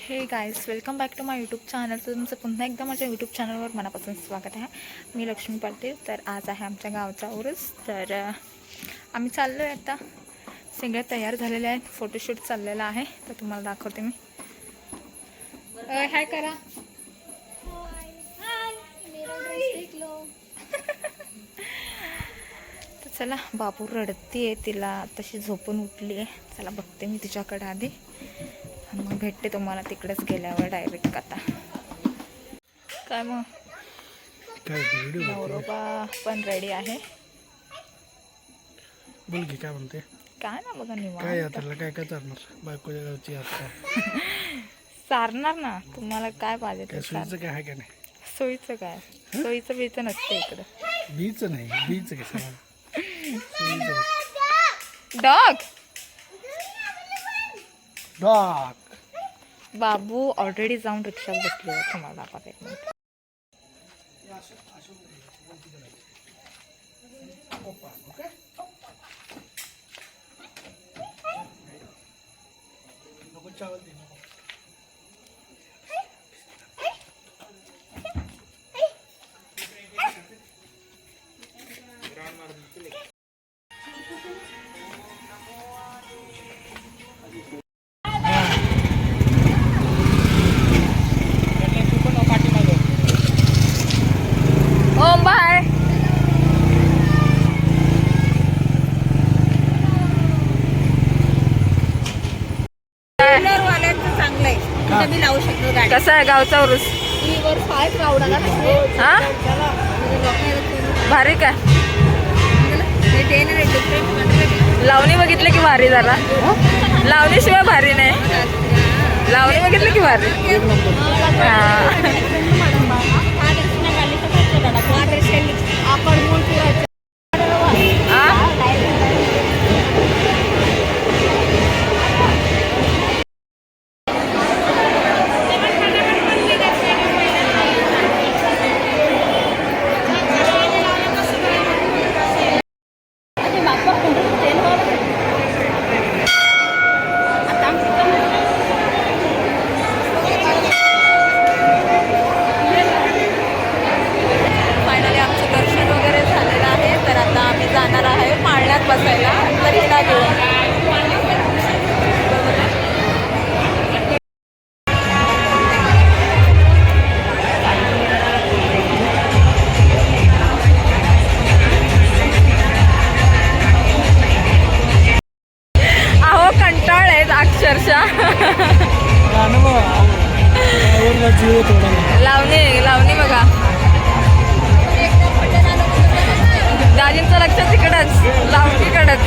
हे guys, welcome back to my YouTube channel. तर तुमचं पुन्हा एकदा माझ्या यूट्यूब चॅनलवर मनापासून स्वागत आहे. मी लक्ष्मी पाटील. तर आज आहे आमच्या गावचा उरूस. तर आम्ही चाललो आहे आता. सगळे तयार झालेले आहेत. फोटोशूट चाललेला आहे. तर तुम्हाला दाखवते मी. हाय करा. तर चला, बाबू रडती आहे. तिला तशी झोपून उठली आहे. चला बघते मी तिच्याकडे आधी. मग भेटते तुम्हाला तिकडेच गेल्यावर डायरेक्ट. आता काय मग नवरोबा पण रेडी आहे. बोल की काय म्हणते. काय ना बघा निवांत. काय यात्रेला काय काय चालणार बायकोच्या गावची यात्रा. चारणार ना. तुम्हाला काय पाहिजे ते सोयीचं काय आहे का नाही. सोयीचं काय. सोयीचं बीचं नसतं इकडं. बीच नाही बीच कसं डॉग डॉग. बाबू ऑलरेडी जाऊन रिक्षात बसले. तुम्हाला दाखवते एक मिनिट. ओम बाय. चांगलं आहे. तिथं मी लावू शकतो गाडी. कसा आहे गावचा उरूस? वर फाय क्राऊड आला. हा भारी काय. लावणी बघितली की भारी झाला. लावणी शिवाय भारी नाही. लावणी बघितली की भारी. फायनली आमचं दर्शन वगैरे झालेलं आहे. तर आता आम्ही जाणार आहे पाळण्यात बसायला. रिक्षा घेऊन. अहो कंटाळ आहेत अक्षरशः. लावणी बघा. दाजींचं लक्ष तिकडच. लावणीकडच.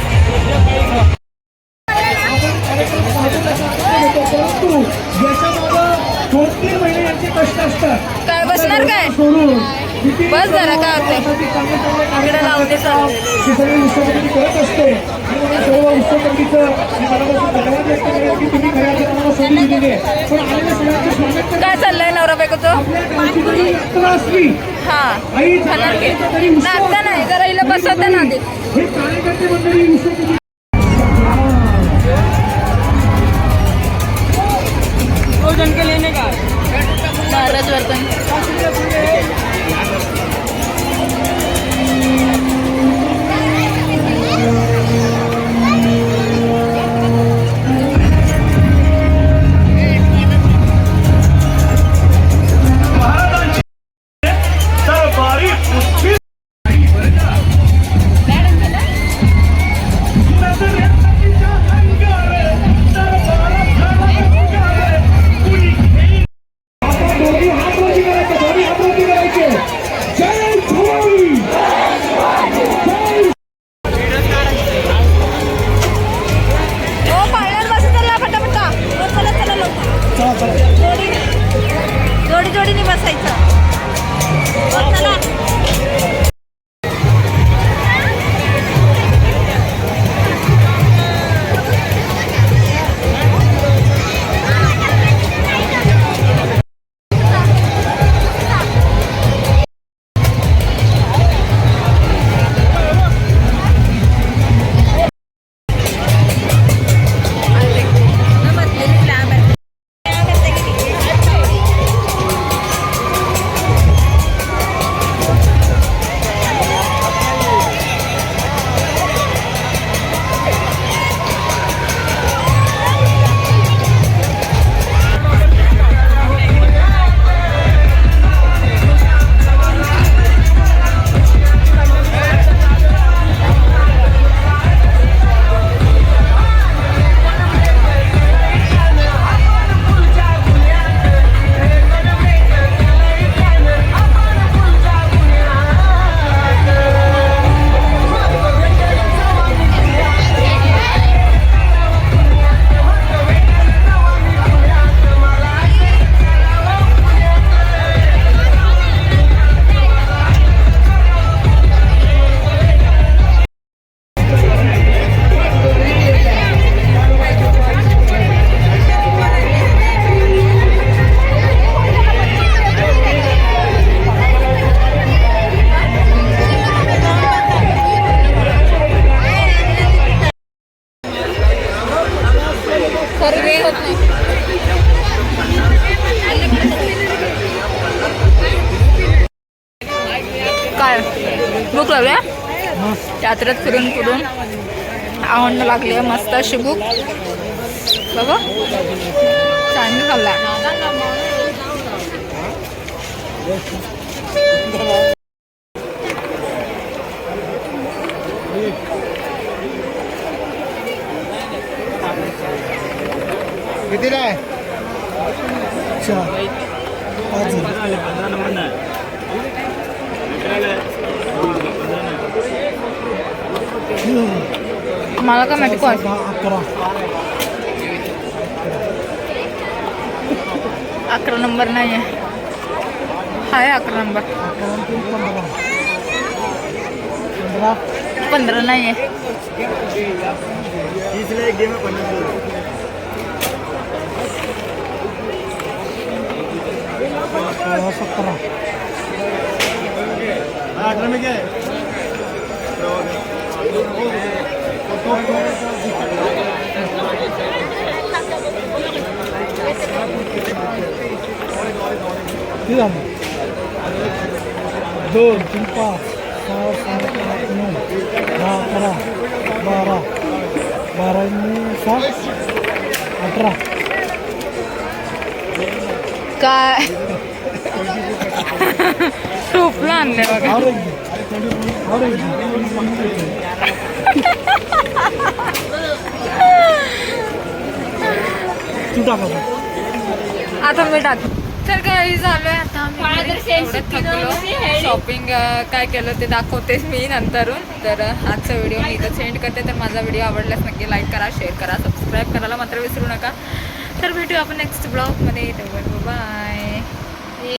काय बसणार काय. बस जरा काय होते. इकडे लावणी चालू. काय चाललंय नवरा बायकोचं. हा नाचता नाही. जरा हिला बसवता ना आधी. महाराज वर्तन. जोडीने बसायचं. चला. यात्रेत फिरून फिरून आवडणं लागली आहे मस्त अशी भूक बघा चांगली खाल्ला कितीला आहे 4 मला काय माहिती कोण 11 नंबर नाही आहे हाय 11 नंबर 15 नाही आहे दोन 3 5 6 7 8 9 10 11 12 12 18 काय टोपलं आणलंय बघा तू टाका आता मी टाक तर काही झालोय आता आम्ही थकलो शॉपिंग काय केलं ते दाखवतेच मी नंतरून तर आजचा व्हिडिओ मी इथं सेंड करते तर माझा व्हिडिओ आवडल्यास नक्की लाईक करा शेअर करा सबस्क्राईब करायला मात्र विसरू नका तर भेटू आपण नेक्स्ट ब्लॉगमध्ये बाय